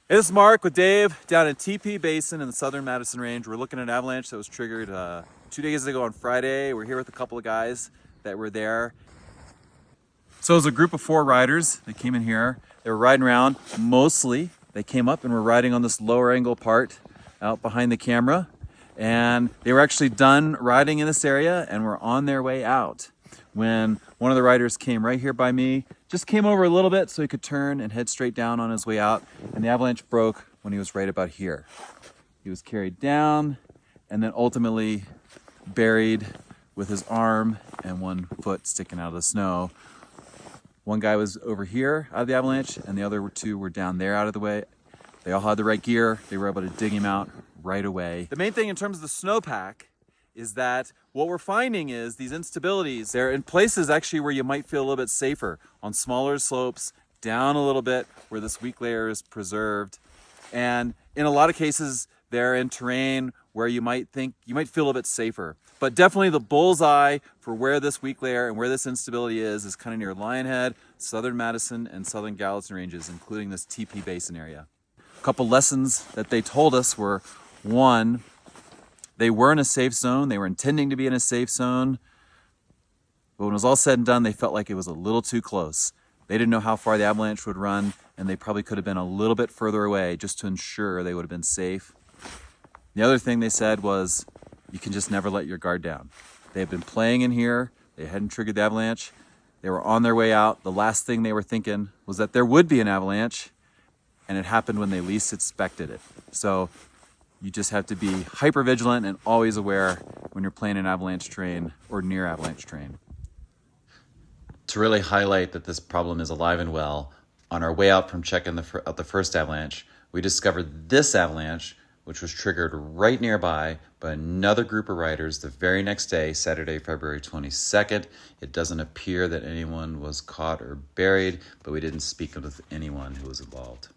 Hey, this is Mark with Dave down in Teepee Basin in the southern Madison Range. We're looking at an avalanche that was triggered 2 days ago on Friday. We're here with a couple of guys that were there. So it was a group of 4 riders. They came in here. They were riding around. Mostly they came up and were riding on this lower angle part out behind the camera. And they were actually done riding in this area and were on their way out when one of the riders came right here by me, just came over a little bit so he could turn and head straight down on his way out. And the avalanche broke when he was right about here. He was carried down and then ultimately buried with his arm and one foot sticking out of the snow. One guy was over here out of the avalanche and the other 2 were down there out of the way. They all had the right gear. They were able to dig him out right away. The main thing in terms of the snowpack is that what we're finding is these instabilities. They're in places actually where you might feel a little bit safer, on smaller slopes, down a little bit where this weak layer is preserved. And in a lot of cases, they're in terrain where you might feel a little bit safer. But definitely the bullseye for where this weak layer and where this instability is kind of near Lionhead, southern Madison, and southern Gallatin Ranges, including this Teepee Basin area. A couple lessons that they told us were, 1, they were in a safe zone. They were intending to be in a safe zone. But when it was all said and done, they felt like it was a little too close. They didn't know how far the avalanche would run, and they probably could have been a little bit further away just to ensure they would have been safe. The other thing they said was, you can just never let your guard down. They had been playing in here. They hadn't triggered the avalanche. They were on their way out. The last thing they were thinking was that there would be an avalanche, and it happened when they least expected it. So you just have to be hyper vigilant and always aware when you're playing an avalanche terrain or near avalanche terrain. To really highlight that this problem is alive and well, on our way out from checking out the first avalanche, we discovered this avalanche, which was triggered right nearby by another group of riders the very next day, Saturday, February 22nd. It doesn't appear that anyone was caught or buried, but we didn't speak with anyone who was involved.